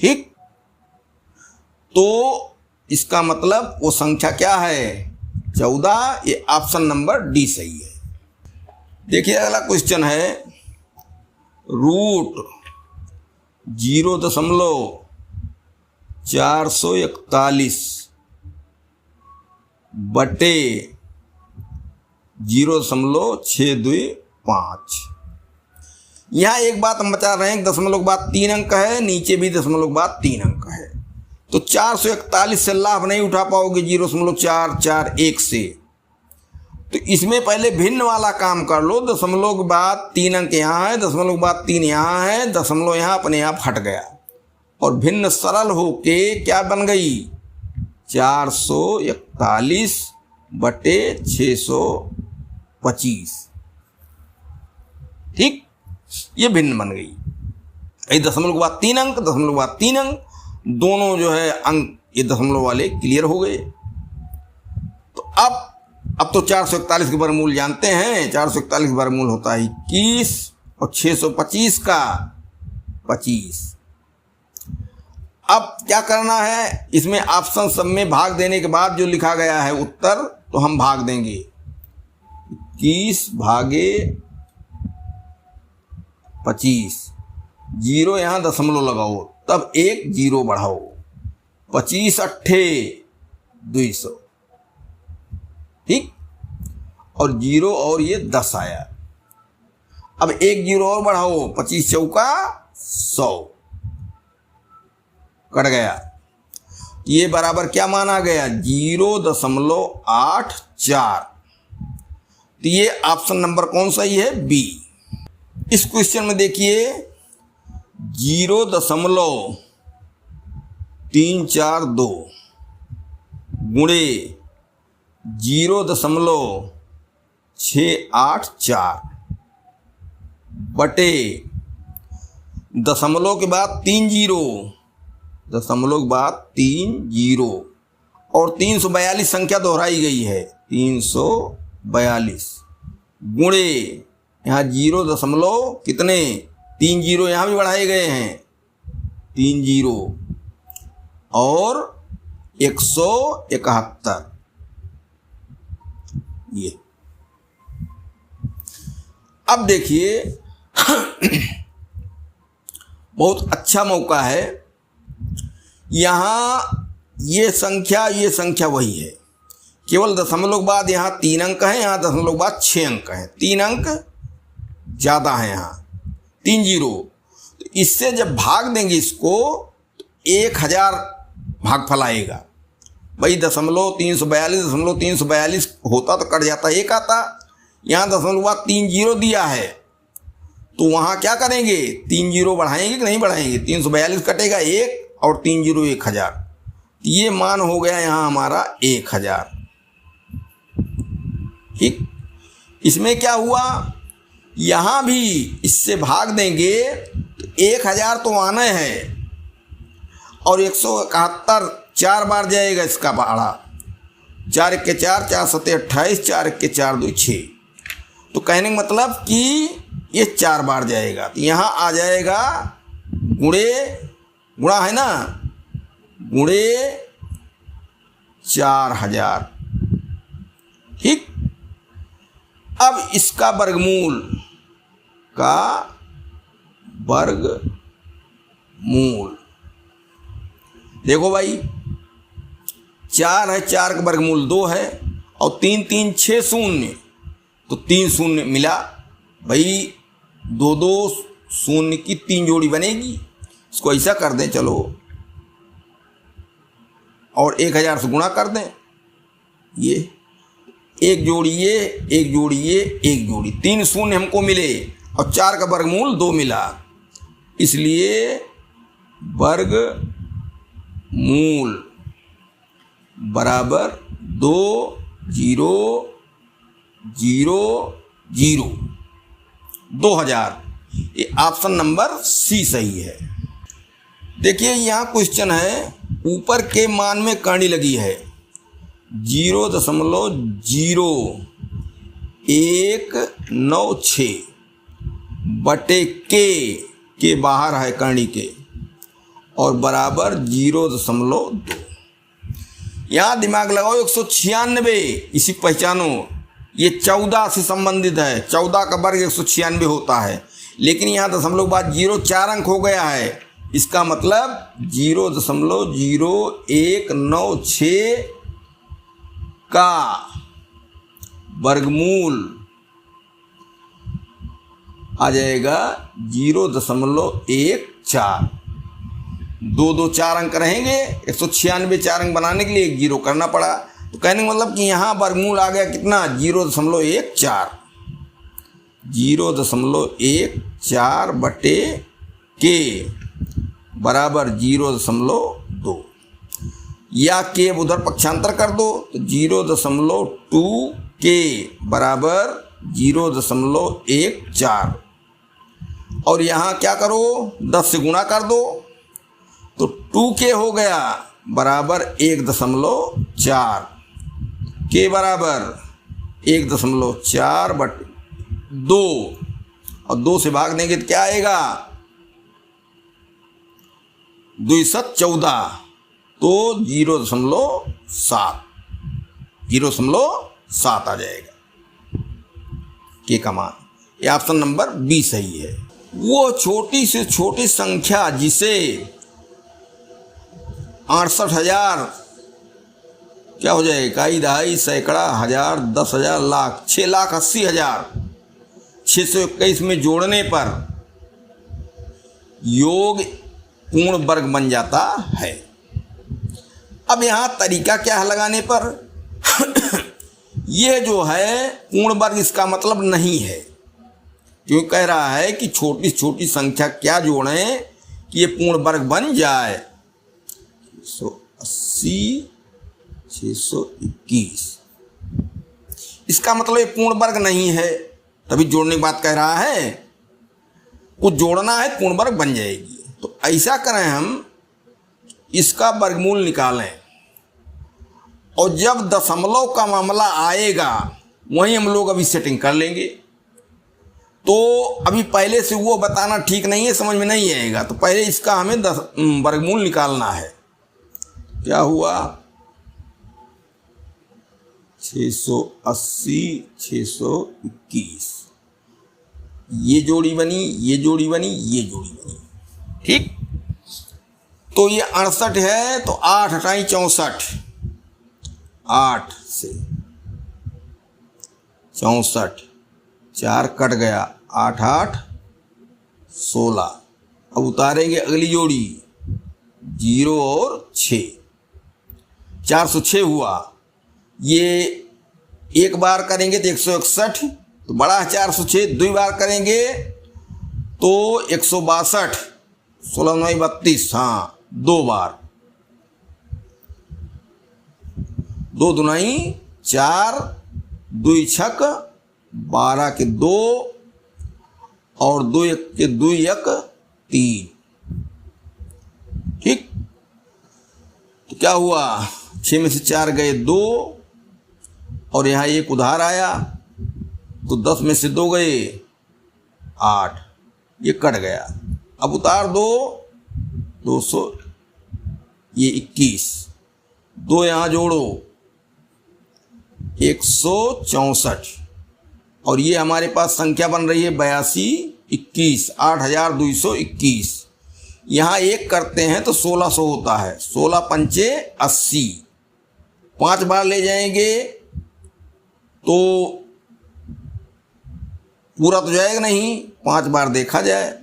ठीक, तो इसका मतलब वो संख्या क्या है, 14। ये ऑप्शन नंबर डी सही है। देखिए अगला क्वेश्चन है रूट 0.441 बटे 0.625, यहाँ एक बात हम बता रहे हैं कि दशमलव के बाद 3 अंक है, नीचे भी दशमलव के बाद 3 अंक है, तो 441 से लाभ नहीं उठा पाओगे 0.441 से। तो इसमें पहले भिन्न वाला काम कर लो। दशमलव के बाद 3 अंक यहाँ है, दशमलव के बाद 3 यहाँ है, दशमलव यहाँ अपने आप हट गया और भिन्न सरल होके क्या बन गई 441 बटे 625। ठीक, ये भिन्न बन गई। ये दशमलव के बाद 3 अंक, दशमलव के बाद 3 अंक, दोनों जो है अंक ये दशमलव वाले क्लियर हो गए। तो अब तो 441 के वर्गमूल जानते हैं। 441 का वर्गमूल होता है 21 और 625 का 25। अब क्या करना है, इसमें ऑप्शन सब में भाग देने के बाद जो लिखा गया है उत्तर, तो हम भाग देंगे 21 भागे 25, 0 यहाँ दशमलव लगाओ, तब एक 0 बढ़ाओ, 25 अट्ठे 200, ठीक, और 0 और ये 10 आया। अब एक 0 और बढ़ाओ, 25 चौका 100, कट गया। ये बराबर क्या माना गया 0.84। तो ये ऑप्शन नंबर कौन सही है, बी। इस क्वेश्चन में देखिए 0.342 गुणे 0.684 बटे दशमलव के बाद 3 0, दशमलव के बाद 3 0 और 342 संख्या दोहराई गई है, 342 गुणे यहाँ 0 दशमलव कितने 3 0 यहाँ भी बढ़ाए गए हैं, 3 0 और 171। ये अब देखिए बहुत अच्छा मौका है। यहाँ ये संख्या वही है, केवल दशमलव के बाद यहाँ 3 अंक है, यहाँ दशमलव के बाद 6 अंक हैं, 3 अंक ज़्यादा है यहाँ, 3 0। तो इससे जब भाग देंगे इसको तो 1000 भागफल आएगा। भाई 342 होता तो कट जाता, एक आता। यहाँ दशमलव के बाद 3 0 दिया है, तो वहाँ क्या करेंगे 3 0 बढ़ाएंगे कि नहीं बढ़ाएंगे, 342 कटेगा 1 और 3 0 1000। ये मान हो गया यहाँ हमारा 1000। ठीक, इसमें क्या हुआ, यहाँ भी इससे भाग देंगे तो 1000 तो आना है और 171 4 बार जाएगा इसका पहाड़ा, 4 1 4, 4 7 28, 4 1 4 2 6। तो कहने का मतलब कि ये 4 बार जाएगा, तो यहाँ आ जाएगा गुणा है ना, गुणे 4000। ठीक, अब इसका वर्गमूल देखो भाई 4 है, 4 का वर्गमूल 2 है और 3 3 6 0, तो 3 0 मिला भाई, 2 2 0 की 3 जोड़ी बनेगी। इसको ऐसा कर दें चलो और 1000 से गुणा कर दें, ये एक जोड़ी ये, एक जोड़ी ये, एक जोड़ी, 3 0 हमको मिले और 4 का वर्गमूल 2 मिला, इसलिए वर्गमूल बराबर 2 0 0 0 2000। ये ऑप्शन नंबर सी सही है। देखिए यहाँ क्वेश्चन है, ऊपर के मान में करनी लगी है 0.0196 बटे के बाहर है करनी के और बराबर 0.2। यहाँ दिमाग लगाओ 196, इसी पहचानो ये 14 से संबंधित है, 14 का वर्ग 196 होता है, लेकिन यहाँ दशमलव बाद 0 4 अंक हो गया है, इसका मतलब 0.0196 का वर्गमूल आ जाएगा 0.14। 2 4 अंक रहेंगे, 196 4 अंक बनाने के लिए 1 0 करना पड़ा। तो कहने का मतलब कि यहाँ वर्गमूल आ गया कितना, 0.14। 0.14 बटे के बराबर 0.2, या के उधर पक्षांतर कर दो तो 0.2 के बराबर 0.14, और यहाँ क्या करो 10 से गुणा कर दो तो 2k हो गया बराबर 1.4, के बराबर 1.4 बटे 2, और 2 से भाग देंगे तो क्या आएगा 2 7 14, तो 0.7 आ जाएगा के का मान। ये ऑप्शन नंबर बी सही है। वो छोटी से छोटी संख्या जिसे 68,000 क्या हो जाएगा, इकाई दहाई सैकड़ा हजार 10,000 लाख 6,80,621 में जोड़ने पर योग पूर्ण वर्ग बन जाता है। अब यहाँ तरीका क्या है लगाने पर यह जो है पूर्ण वर्ग इसका मतलब नहीं है, क्यों कह रहा है कि छोटी छोटी संख्या क्या जोड़ें कि ये पूर्ण वर्ग बन जाए। 180 621 इसका मतलब ये पूर्ण वर्ग नहीं है, तभी जोड़ने की बात कह रहा है। कुछ जोड़ना है पूर्ण वर्ग बन जाएगी। तो ऐसा करें हम इसका वर्गमूल निकालें, और जब दशमलव का मामला आएगा वहीं हम लोग अभी सेटिंग कर लेंगे। तो अभी पहले से वो बताना ठीक नहीं है, समझ में नहीं आएगा। तो पहले इसका हमें वर्गमूल निकालना है। क्या हुआ 680 621, ये जोड़ी बनी, ये जोड़ी बनी, ये जोड़ी बनी, ठीक। तो ये 68 है, तो 8 हटाई 64, 8 से 64 4 कट गया, 8 8 16। अब उतारेंगे अगली जोड़ी 0 और 6, 406 हुआ। ये एक बार करेंगे तो 161, तो बड़ा है 406। 2 बार करेंगे तो 162, 16 9 32, हाँ 2 बार, 2 दुनाई 4, 2 छक 12 के 2, और 2 1 के 2 1 3, ठीक। तो क्या हुआ 6 में से 4 गए 2, और यहाँ 1 उधार आया, तो 10 में से 2 गए 8, ये कट गया। अब उतार दो 200, ये 21, 2 यहाँ जोड़ो 164, और ये हमारे पास संख्या बन रही है 82 21, 8221। यहाँ 1 करते हैं तो 1600 होता है, 16 पंचे 80, 5 बार ले जाएंगे तो पूरा तो जाएगा नहीं, 5 बार देखा जाए।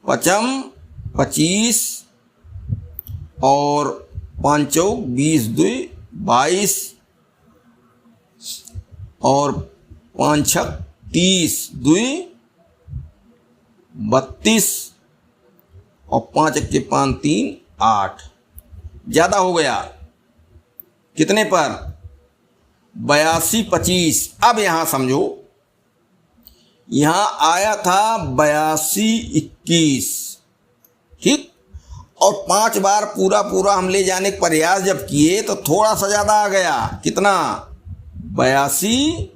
5 25, और 5 चौक 20 2 22, और 5 छक 30 2 32, और 5 1 के 5 3 8। ज़्यादा हो गया कितने पर 82 25। अब यहाँ समझो, यहाँ आया था 82 21, ठीक। और 5 बार पूरा पूरा हम ले जाने का प्रयास जब किए तो थोड़ा सा ज़्यादा आ गया, कितना 82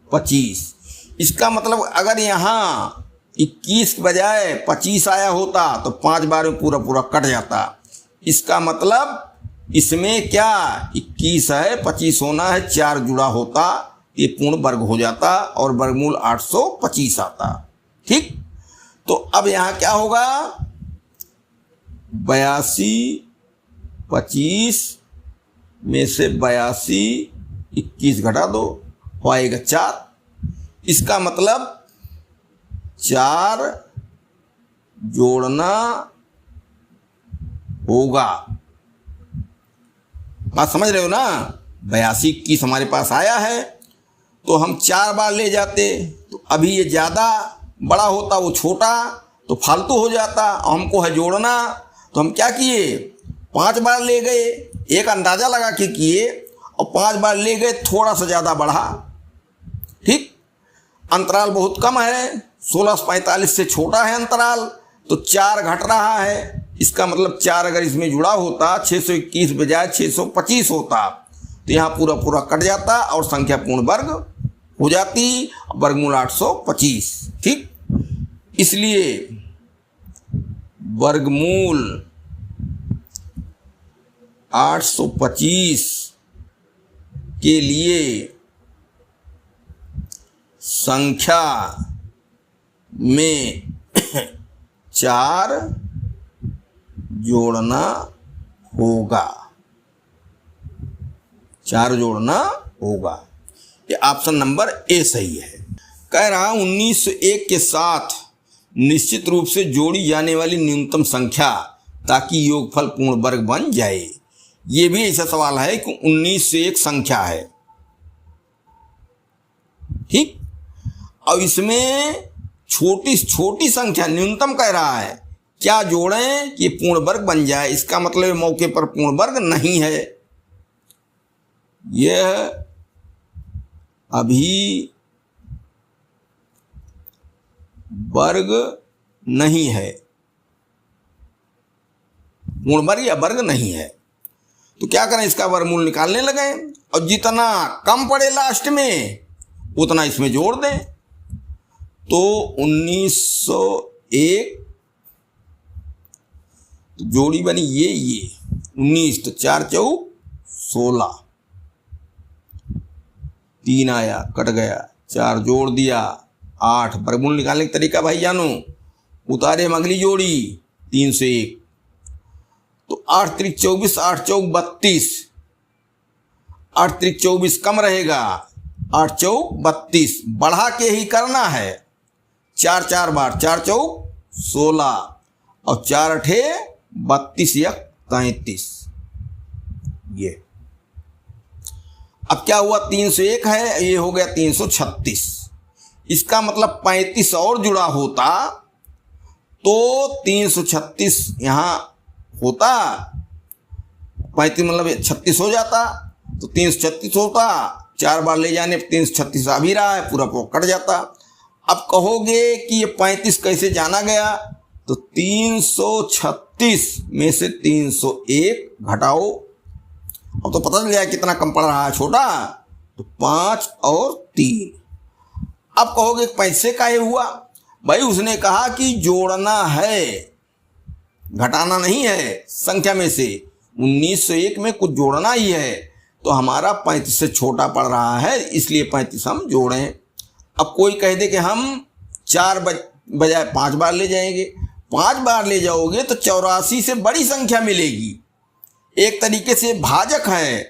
25। इसका मतलब अगर यहाँ 21 के बजाय 25 आया होता तो 5 बार में पूरा पूरा कट जाता। इसका मतलब इसमें क्या 21 है, 25 होना है, 4 जुड़ा होता, ये पूर्ण वर्ग हो जाता और वर्गमूल 825 आता, ठीक। तो अब यहाँ क्या होगा 82 25 में से 82 21 घटा दो, हो आएगा 4। इसका मतलब 4 जोड़ना होगा। बात समझ रहे हो ना? 82 21 हमारे पास आया है तो हम 4 बार ले जाते तो अभी ये ज़्यादा बड़ा होता, वो छोटा तो फालतू हो जाता। हमको है जोड़ना तो हम क्या किए, 5 बार ले गए, एक अंदाज़ा लगा के किए और 5 बार ले गए, थोड़ा सा ज़्यादा बढ़ा। ठीक, अंतराल बहुत कम है, 1645 से छोटा है अंतराल, तो 4 घट रहा है। इसका मतलब 4 अगर इसमें जुड़ा होता 621 बजाय 625 होता तो यहाँ पूरा पूरा कट जाता और संख्या पूर्ण वर्ग हो जाती, वर्गमूल 825। ठीक, इसलिए वर्गमूल 825 के लिए संख्या में 4 जोड़ना होगा। 4 जोड़ना होगा। ये ऑप्शन नंबर ए सही है। कह रहा 1901 के साथ निश्चित रूप से जोड़ी जाने वाली न्यूनतम संख्या ताकि योगफल पूर्ण वर्ग बन जाए। ये भी ऐसा सवाल है कि 19 से 1 संख्या है। ठीक, अब इसमें छोटी संख्या न्यूनतम कह रहा है, क्या जोड़ें कि पूर्ण वर्ग बन जाए। इसका मतलब मौके पर पूर्ण वर्ग नहीं है, यह अभी वर्ग नहीं है, पूर्ण वर्ग या वर्ग नहीं है। तो क्या करें, इसका वर्गमूल निकालने लगे और जितना कम पड़े लास्ट में उतना इसमें जोड़ दें। तो 1901 तो जोड़ी बनी ये 19 तो 4 चौक 16, 3 आया कट गया, 4 जोड़ दिया 8। वर्गमूल निकालने का तरीका भाई जानो, उतारे हम अगली जोड़ी 3 से 1 तो 8 त्रिक 24, 8 चौक 32, 8 त्रिक 24 कम रहेगा, 8 चौक 32 बढ़ा के ही करना है। 4 बार, 4 चौक 16 और 4 अठे 32 या 33। ये अब क्या हुआ, 301 है, ये हो गया 336। इसका मतलब 35 और जुड़ा होता तो 336 यहाँ होता, 35 मतलब 36 हो जाता तो 336 होता। 4 बार ले जाने पर 336 आ भी रहा है, पूरा पूरा कट जाता। अब कहोगे कि ये 35 कैसे जाना गया, तो 336 में से 301 घटाओ, अब तो पता चल जाए कितना कम पड़ रहा है छोटा, तो 5 और 3। अब कहोगे 35 का ये हुआ, भाई उसने कहा कि जोड़ना है, घटाना नहीं है संख्या में से। 1901 में कुछ जोड़ना ही है तो हमारा 35 से छोटा पड़ रहा है, इसलिए 35 हम जोड़ें। अब कोई कह दे कि हम 4 बजाय 5 बार ले जाएंगे, 5 बार ले जाओगे तो 84 से बड़ी संख्या मिलेगी। एक तरीके से भाजक है,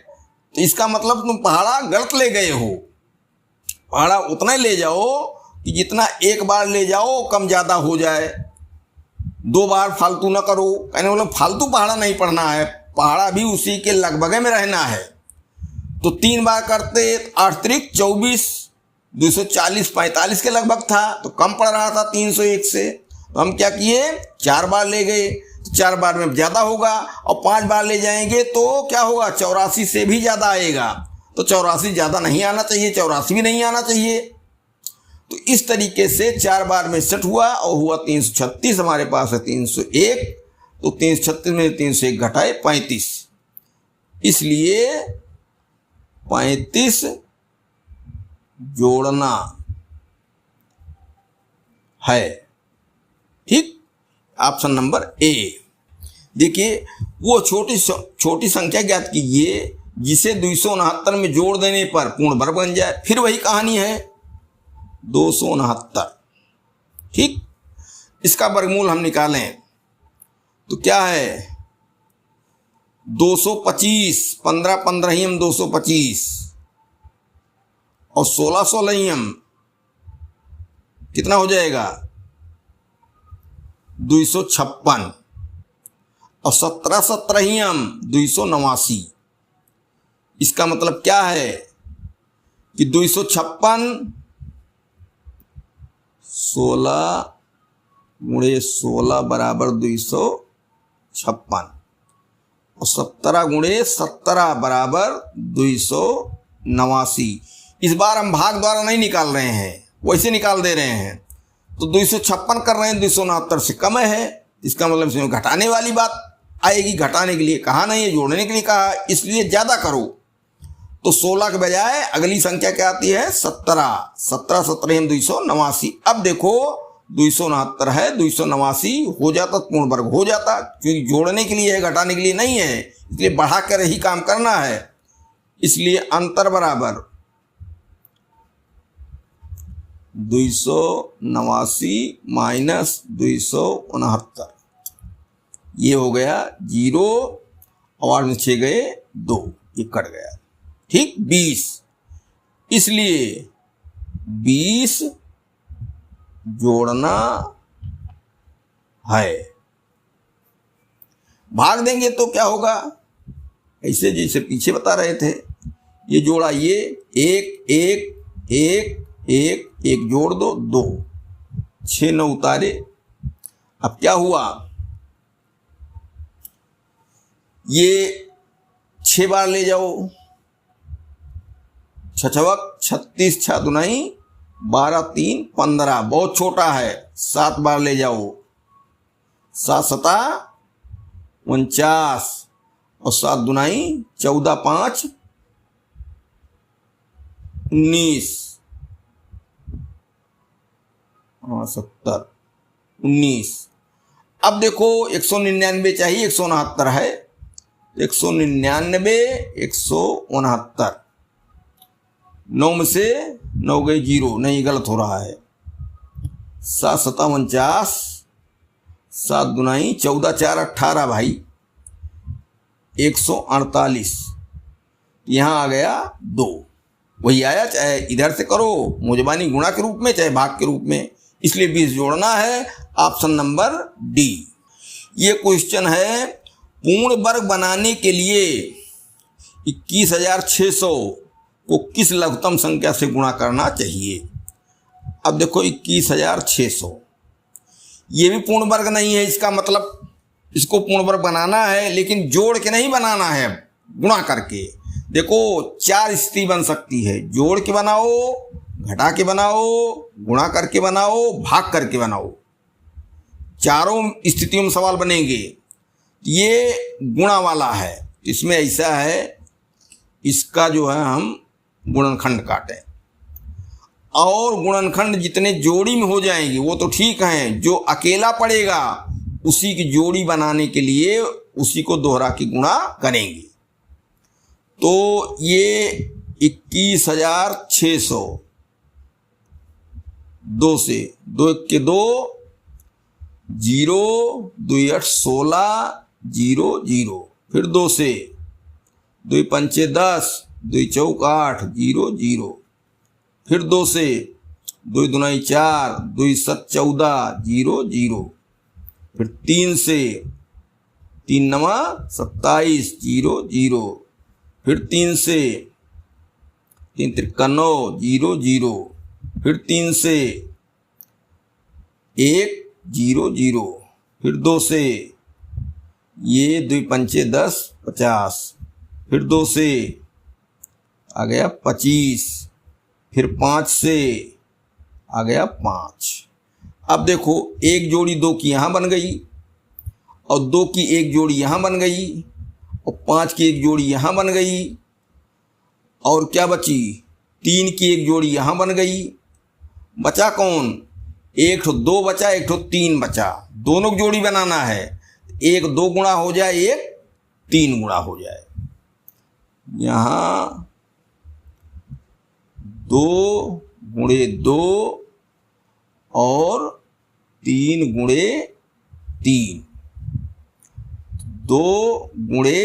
तो इसका मतलब तुम पहाड़ा गलत ले गए हो। पहाड़ा उतना ही ले जाओ कि जितना एक बार ले जाओ कम ज़्यादा हो जाए, 2 बार फालतू ना करो। कहने मतलब फालतू पहाड़ा नहीं पढ़ना है, पहाड़ा भी उसी के लगभग में रहना है। तो 3 बार करते 8 त्रिक 24, 240 45 के लगभग था, तो कम पड़ रहा था 301 से। तो हम क्या किए, 4 बार ले गए, तो 4 बार में ज़्यादा होगा, और 5 बार ले जाएंगे तो क्या होगा, 84 से भी ज़्यादा आएगा। तो 84 ज़्यादा नहीं आना चाहिए, 84 भी नहीं आना चाहिए। तो इस तरीके से 4 बार में सेट हुआ और हुआ 336। हमारे पास है 301, तो 336 में 301 घटाए 35, इसलिए 35 जोड़ना है। ठीक, ऑप्शन नंबर ए। देखिए वो छोटी संख्या ज्ञात कीजिए जिसे 269 में जोड़ देने पर पूर्ण वर्ग बन जाए। फिर वही कहानी है 269। ठीक, इसका वर्गमूल हम निकालें तो क्या है, 225, 15 15 225 और 16 16 कितना हो जाएगा 256 और 17 सत्रहियम 289। इसका मतलब क्या है कि 256 16 गुणे 16 बराबर 256 और 17 गुणे 17 बराबर 289। इस बार हम भाग द्वारा नहीं निकाल रहे हैं, वैसे निकाल दे रहे हैं। तो 256 कर रहे हैं, 269 से कम है, इसका मतलब इसमें घटाने वाली बात आएगी। घटाने के लिए कहा नहीं है, जोड़ने के लिए कहा, इसलिए ज़्यादा करो। तो 16 के बजाय अगली संख्या क्या आती है 17। 17 सत्रहियम 289। अब देखो 269 है, 289 हो जाता, पूर्ण वर्ग हो जाता, क्योंकि जोड़ने के लिए है, घटाने के लिए नहीं है, इसलिए बढ़ा कर ही काम करना है। इसलिए अंतर बराबर 289 माइनस 269, ये हो गया 0 और 8 में 6 गए 2, ये कट गया। ठीक 20, इसलिए 20 जोड़ना है। भाग देंगे तो क्या होगा, ऐसे जैसे पीछे बता रहे थे, ये जोड़ा, ये एक एक एक एक एक जोड़ दो 2, 6 9 उतारे। अब क्या हुआ, ये 6 बार ले जाओ, 6 36 6 दुनाई 12 3 15, बहुत छोटा है, 7 बार ले जाओ, 7 7 49 और 7 दुनाई 14 5 19, 70 19। अब देखो 199 चाहिए, 169 है, 199 169, 9 में से 9 गए 0, नहीं गलत हो रहा है। 7 7 49, 7 दुनाई 14 4 18 भाई 148, यहाँ आ गया 2। वही आया, चाहे इधर से करो मुजबानी गुणा के रूप में, चाहे भाग के रूप में, इसलिए 20 जोड़ना है। Option number D. ये क्वेश्चन है, पूर्ण वर्ग बनाने के लिए 21,600 को किस लघुत्तम संख्या से गुणा करना चाहिए। अब देखो 21,600, ये भी पूर्ण वर्ग नहीं है, इसका मतलब इसको पूर्ण वर्ग बनाना है, लेकिन जोड़ के नहीं बनाना है, गुणा करके। देखो 4 स्थिति बन सकती है, जोड़ के बनाओ, घटा के बनाओ, गुणा करके बनाओ, भाग करके बनाओ, चारों स्थितियों में सवाल बनेंगे। ये गुणा वाला है, इसमें ऐसा है, इसका जो है हम गुणनखंड काटें, और गुणनखंड जितने जोड़ी में हो जाएंगे वो तो ठीक हैं, जो अकेला पड़ेगा उसी की जोड़ी बनाने के लिए उसी को दोहरा के गुणा करेंगे। तो ये 21,600 2 से 2 1 2 0 2 8 16 0 0, फिर 2 से 2 5 10 2 4 8 0 0, फिर 2 से 2 2 4 2 7 14 0 0, फिर 3 से 3 9 27 0 0, फिर 3 से 3 3 9 0 0, फिर 3 से 1 0 0, फिर 2 से ये 2 5 10 50, फिर 2 से आ गया 25, फिर 5 से आ गया 5। अब देखो एक जोड़ी 2 की यहाँ बन गई, और 2 की एक जोड़ी यहाँ बन गई, और 5 की एक जोड़ी यहाँ बन गई, और क्या बची 3 की एक जोड़ी यहाँ बन गई। बचा कौन, 1 ठो 2 बचा, 1 ठो 3 बचा, दोनों की जोड़ी बनाना है। 1 2 गुणा हो जाए, 1 3 गुणा हो जाए। यहाँ 2 गुणे 2 और 3 गुणे 3, 2 गुणे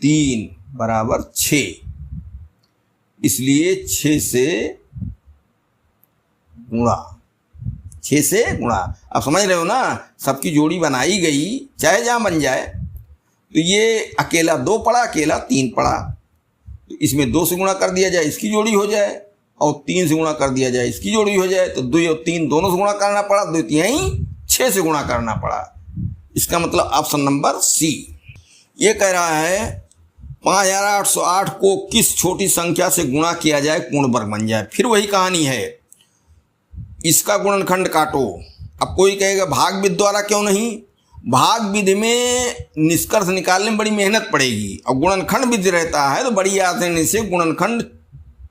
3 बराबर 6, इसलिए 6 से गुणा। 6 से गुणा। अब समझ रहे हो ना, सबकी जोड़ी बनाई गई, चाहे जहाँ बन जाए। तो ये अकेला 2 पड़ा, अकेला 3 पड़ा, तो इसमें 2 से गुणा कर दिया जाए, इसकी जोड़ी हो जाए, और 3 से गुणा कर दिया जाए, इसकी जोड़ी हो जाए। तो 2 और 3 दोनों से गुणा करना पड़ा, 2 3 6 से गुणा करना पड़ा। इसका मतलब ऑप्शन नंबर सी। ये कह रहा है 5808 को किस छोटी संख्या से गुणा किया जाए पूर्ण वर्ग बन जाए। फिर वही कहानी है, इसका गुणनखंड काटो। अब कोई कहेगा भाग विधि द्वारा क्यों नहीं? भाग विधि में निष्कर्ष निकालने में बड़ी मेहनत पड़ेगी, और गुणनखंड विधि रहता है तो बड़ी आसानी से गुणनखंड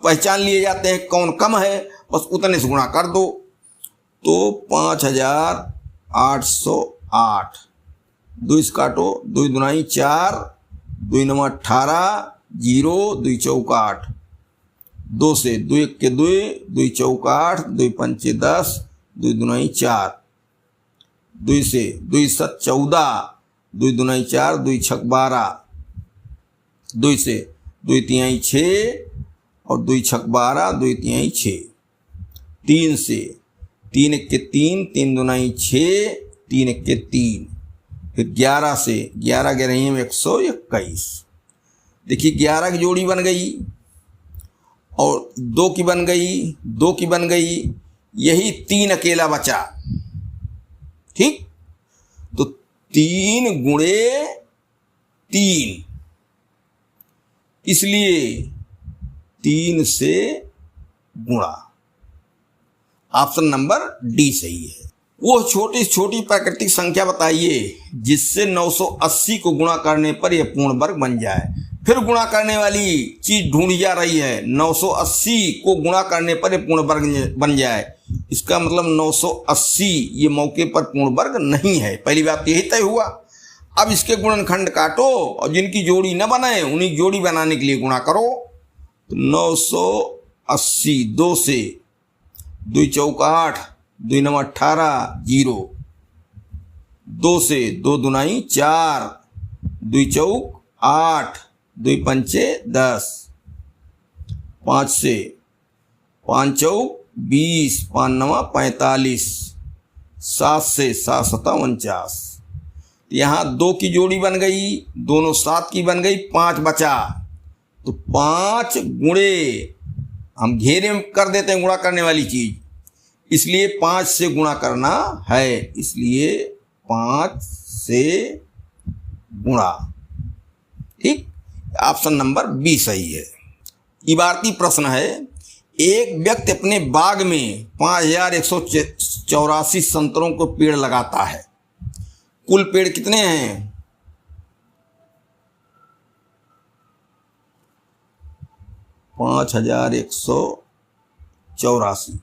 पहचान लिए जाते हैं, कौन कम है, बस उतने से गुणा कर दो। तो 5808, 2 से काटो, 2 दूनी 4, 2 9 18, 0 2 चौका 8, 2 से 2 1 के 2, 2 चौका 8, 2 पंचे 10, 2 दूनी 4, 2 से 2 7 14, 2 दूनी 4, 2 छक 12, 2 से 2 3 6, और 2 छक 12, 2 3 6, 3 से 3 1 के 3, 3 दूनी 6, 3 1 के 3, फिर 11 से 11 11 में 121। देखिए 11 की जोड़ी बन गई, और 2 की बन गई, 2 की बन गई, यही 3 अकेला बचा। ठीक, तो 3 गुणे 3, इसलिए 3 से गुणा। ऑप्शन नंबर डी सही है। वो छोटी छोटी प्राकृतिक संख्या बताइए जिससे 980 को गुणा करने पर यह पूर्ण वर्ग बन जाए। फिर गुणा करने वाली चीज ढूंढी जा रही है, 980 को गुणा करने पर यह पूर्ण वर्ग बन जाए। इसका मतलब 980 ये मौके पर पूर्ण वर्ग नहीं है, पहली बात यही तय हुआ। अब इसके गुणनखंड काटो, और जिनकी जोड़ी न बने उन्हीं जोड़ी बनाने के लिए गुणा करो। तो 980, 2 से 2 चौका 8, 2 9 18, 0, 2 से 2 दूनी 4, 2 चौक 8, 2 पंचे 10, 5 से 5 चौक 20, 5 9 45, 7 से 7 7 49। यहाँ 2 की जोड़ी बन गई, दोनों 7 की बन गई, 5 बचा। तो 5 गुणे, हम घेरे में कर देते हैं गुणा करने वाली चीज, इसलिए 5 से गुणा करना है, इसलिए 5 से गुणा। ठीक, ऑप्शन नंबर बी सही है। इबारती प्रश्न है, एक व्यक्ति अपने बाग में 5184 संतरों को पेड़ लगाता है, कुल पेड़ कितने हैं? 5184।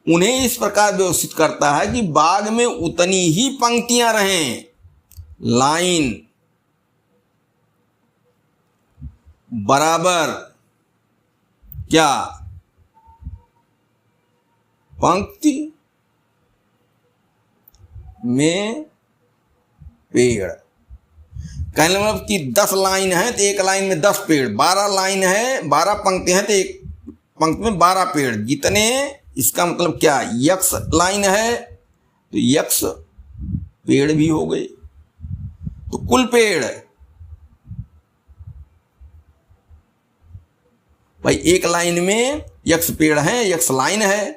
उन्हें इस प्रकार व्यवस्थित करता है कि बाग में उतनी ही पंक्तियां रहें, लाइन बराबर क्या पंक्ति में पेड़। कहने मतलब कि 10 लाइन है तो एक लाइन में 10 पेड़, 12 लाइन है, 12 पंक्ति है तो एक पंक्ति में 12 पेड़, जितने। इसका मतलब क्या, यक्स लाइन है तो यक्स पेड़ भी हो गए। तो कुल पेड़ भाई एक लाइन में यक्स पेड़ है, यक्स लाइन है,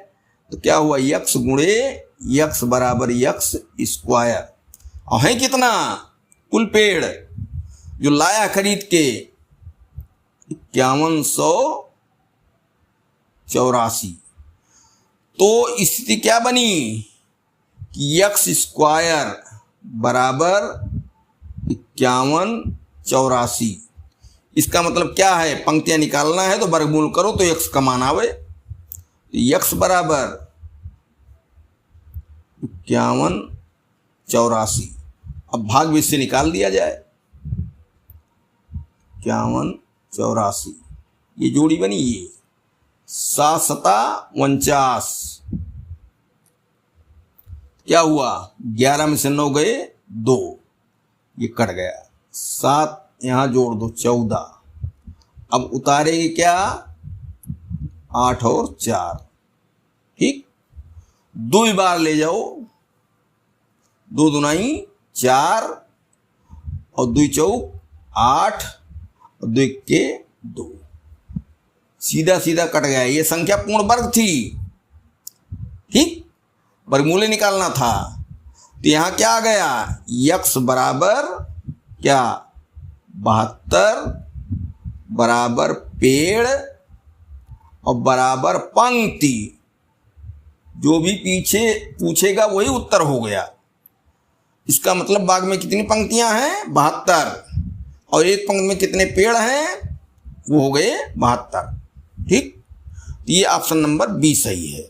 तो क्या हुआ, यक्स गुणे यक्स बराबर यक्स स्क्वायर। और है कितना, कुल पेड़ जो लाया खरीद के 5184। तो स्थिति क्या बनी कि यक्स स्क्वायर बराबर 5184। इसका मतलब क्या है, पंक्तियां निकालना है तो वर्गमूल करो तो यक्स का मान आवे। यक्स बराबर 5184। अब भाग विधि से निकाल दिया जाए, 5184 ये जोड़ी बनी, ये 7 7 49। क्या हुआ, 11 में से 9 गए 2, ये कट गया, 7 यहां जोड़ दो 14। अब उतारेगी क्या, 8 और 4। ठीक, दो बार ले जाओ, 2 दूनाई 4 और 2 चौक 8 और 2 के 2, सीधा सीधा कट गया। ये संख्या पूर्ण वर्ग थी, ठीक, वर्गमूल निकालना था। तो यहां क्या आ गया, यक्स बराबर क्या 72 बराबर पेड़ और बराबर पंक्ति। जो भी पीछे पूछेगा वही उत्तर हो गया। इसका मतलब बाग में कितनी पंक्तियां हैं, 72, और एक पंक्ति में कितने पेड़ हैं, वो हो गए 72, ठीक। ये ऑप्शन नंबर बी सही है।